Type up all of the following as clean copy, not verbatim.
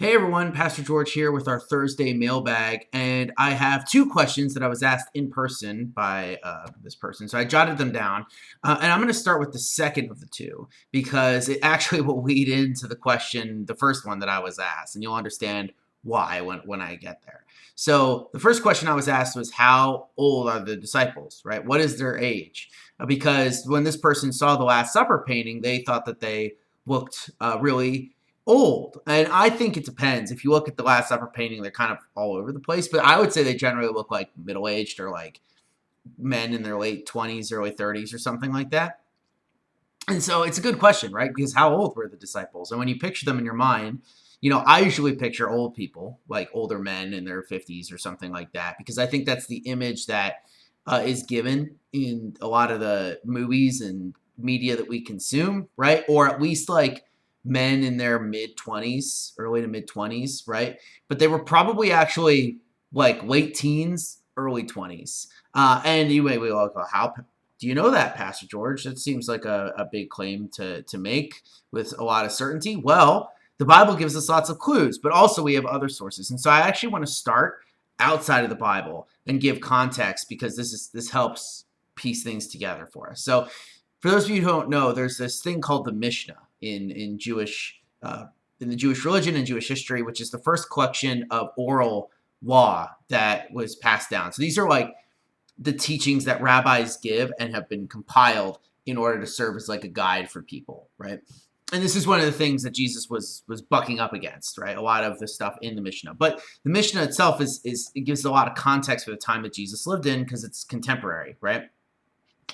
Hey everyone, Pastor George here with our Thursday mailbag, and I have two questions that I was asked in person by this person. So I jotted them down, and I'm going to start with the second of the two because it actually will lead into the question, the first one that I was asked, and you'll understand why when I get there. So the first question I was asked was, how old are the disciples, right? What is their age? Because when this person saw the Last Supper painting, they thought that they looked really old. And I think it depends. If you look at the Last Supper painting, they're kind of all over the place. But I would say they generally look like middle-aged or like men in their late 20s, early 30s or something like that. And so it's a good question, right? Because how old were the disciples? And when you picture them in your mind, I usually picture old people, like older men in their 50s or something like that, because I think that's the image that is given in a lot of the movies and media that we consume, right? Or at least like men in their mid 20s, early to mid 20s, right? But they were probably actually like late teens, early 20s. And you may be like, well, how do you know that, Pastor George? That seems like a big claim to make with a lot of certainty. Well, the Bible gives us lots of clues, but also we have other sources. And so I actually want to start outside of the Bible and give context because this helps piece things together for us. So for those of you who don't know, there's this thing called the Mishnah in Jewish in the Jewish religion and Jewish history, which is the first collection of oral law that was passed down. So these are like the teachings that rabbis give and have been compiled in order to serve as like a guide for people, right? And this is one of the things that Jesus was bucking up against, right? A lot of the stuff in the Mishnah. But the Mishnah itself is it gives a lot of context for the time that Jesus lived in because it's contemporary, right?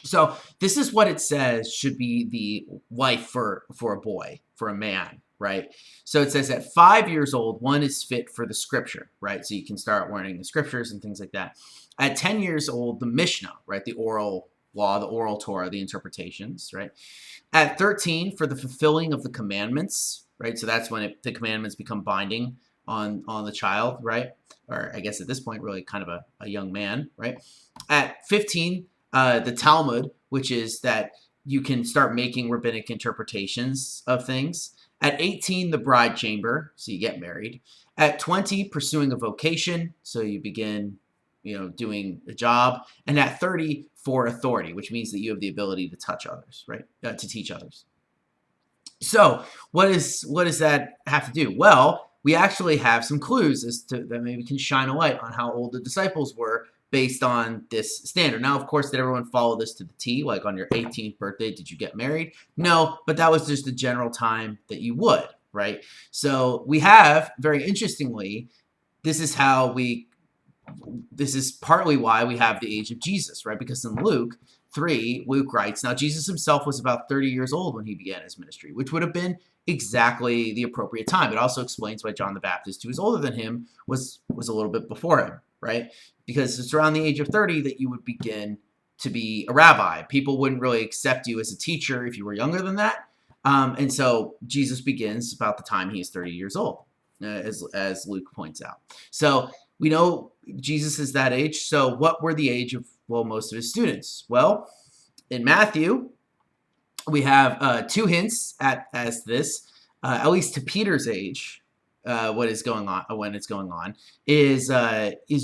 So this is what it says should be the life for a boy, for a man, right? So it says at 5 years old, one is fit for the scripture, right? So you can start learning the scriptures and things like that. At 10 years old, the Mishnah, right? The oral law, the oral Torah, the interpretations, right? At 13, for the fulfilling of the commandments, right? So that's when the commandments become binding on the child, right? Or I guess at this point, really kind of a young man, right? At 15, the Talmud, which is that you can start making rabbinic interpretations of things. At 18, the bride chamber, so you get married. At 20, pursuing a vocation, so you begin, doing a job. And at 30, for authority, which means that you have the ability to touch others, right? To teach others. So what does that have to do? Well, we actually have some clues as to that maybe can shine a light on how old the disciples were based on this standard. Now, of course, did everyone follow this to the T? Like on your 18th birthday, did you get married? No, but that was just the general time that you would, right? So we have, very interestingly, this is partly why we have the age of Jesus, right? Because in Luke 3, Luke writes, now Jesus himself was about 30 years old when he began his ministry, which would have been exactly the appropriate time. It also explains why John the Baptist, who was older than him, was a little bit before him, right? Because it's around the age of 30 that you would begin to be a rabbi. People wouldn't really accept you as a teacher if you were younger than that. And so Jesus begins about the time he is 30 years old, as Luke points out. So we know Jesus is that age. So what were the age of, most of his students? Well, in Matthew, we have two hints as this, at least to Peter's age. What is going on when it's going on is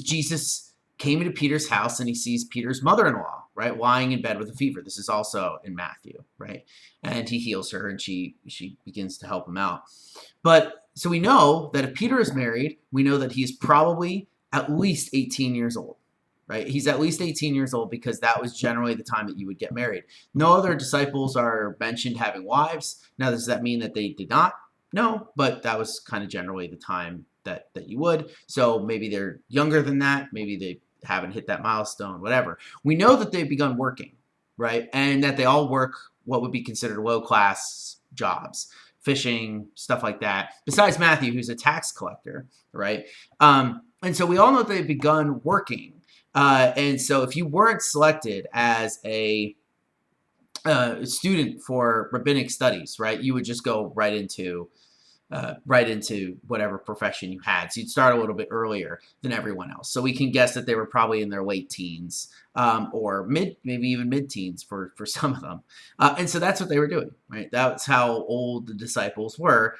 Jesus came into Peter's house and he sees Peter's mother-in-law, right, lying in bed with a fever. This is also in Matthew, right? And he heals her and she begins to help him out. But so we know that if Peter is married, we know that he's probably at least 18 years old, right? He's at least 18 years old because that was generally the time that you would get married. No other disciples are mentioned having wives. Now, does that mean that they did not? No, but that was kind of generally the time that you would. So maybe they're younger than that. Maybe they haven't hit that milestone, whatever. We know that they've begun working, right? And that they all work what would be considered low-class jobs, fishing, stuff like that, besides Matthew, who's a tax collector, right? And so we all know that they've begun working. And so if you weren't selected as a student for rabbinic studies, right, you would just go right into right into whatever profession you had. So you'd start a little bit earlier than everyone else. So we can guess that they were probably in their late teens, or maybe even mid-teens for some of them. And so that's what they were doing, right? That's how old the disciples were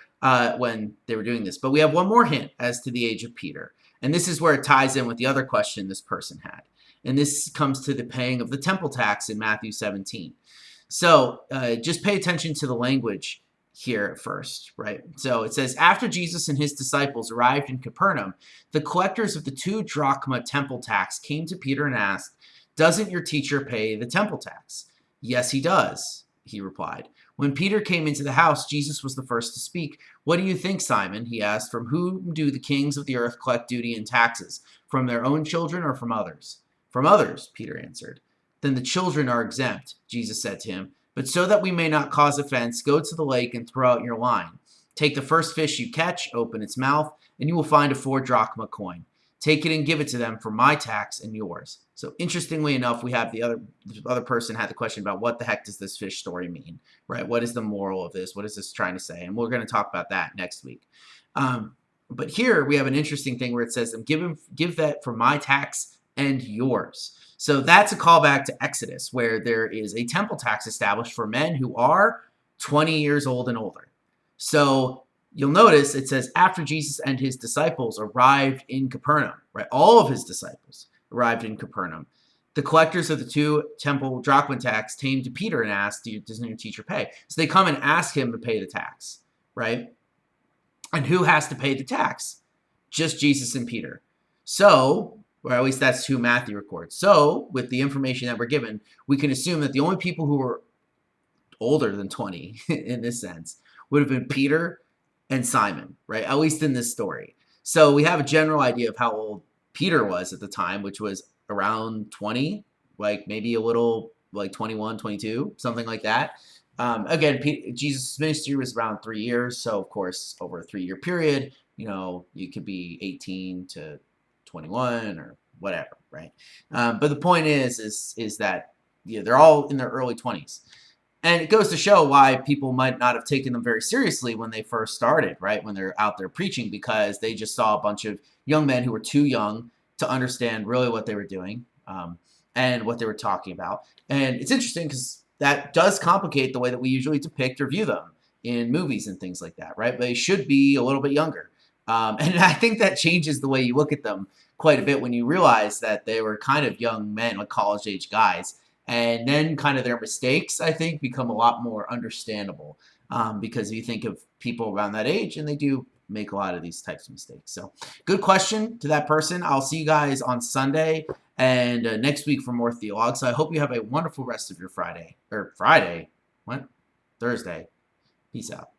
when they were doing this. But we have one more hint as to the age of Peter. And this is where it ties in with the other question this person had. And this comes to the paying of the temple tax in Matthew 17. So just pay attention to the language here at first, right? So it says, after Jesus and his disciples arrived in Capernaum, the collectors of the 2 drachma temple tax came to Peter and asked, doesn't your teacher pay the temple tax? Yes, he does, he replied. When Peter came into the house, Jesus was the first to speak. What do you think, Simon? He asked. From whom do the kings of the earth collect duty and taxes? From their own children or from others? From others, Peter answered. Then the children are exempt, Jesus said to him. But so that we may not cause offense, go to the lake and throw out your line. Take the first fish you catch, open its mouth, and you will find a 4 drachma coin. Take it and give it to them for my tax and yours. So interestingly enough, we have the other person had the question about what the heck does this fish story mean, right? What is the moral of this? What is this trying to say? And we're going to talk about that next week. But here we have an interesting thing where it says, give that for my tax and yours. So that's a callback to Exodus, where there is a temple tax established for men who are 20 years old and older. So you'll notice it says after Jesus and his disciples arrived in Capernaum, right? All of his disciples arrived in Capernaum. The collectors of the 2 temple drachma tax came to Peter and asked, doesn't your teacher pay? So they come and ask him to pay the tax, right? And who has to pay the tax? Just Jesus and Peter. So, or at least that's who Matthew records. So, with the information that we're given, we can assume that the only people who were older than 20, in this sense, would have been Peter and Simon, right? At least in this story. So we have a general idea of how old Peter was at the time, which was around 20, like maybe a little like 21, 22, something like that. Again, Jesus' ministry was around 3 years. So, of course, over a 3-year period, you could be 18 to 21 or whatever, right? But the point is that they're all in their early 20s. And it goes to show why people might not have taken them very seriously when they first started, right? When they're out there preaching, because they just saw a bunch of young men who were too young to understand really what they were doing and what they were talking about. And it's interesting because that does complicate the way that we usually depict or view them in movies and things like that, right? They should be a little bit younger. And I think that changes the way you look at them quite a bit when you realize that they were kind of young men, like college-age guys. And then kind of their mistakes, I think, become a lot more understandable because you think of people around that age and they do make a lot of these types of mistakes. So good question to that person. I'll see you guys on Sunday and next week for more Theolog. So I hope you have a wonderful rest of your Friday. What? Thursday. Peace out.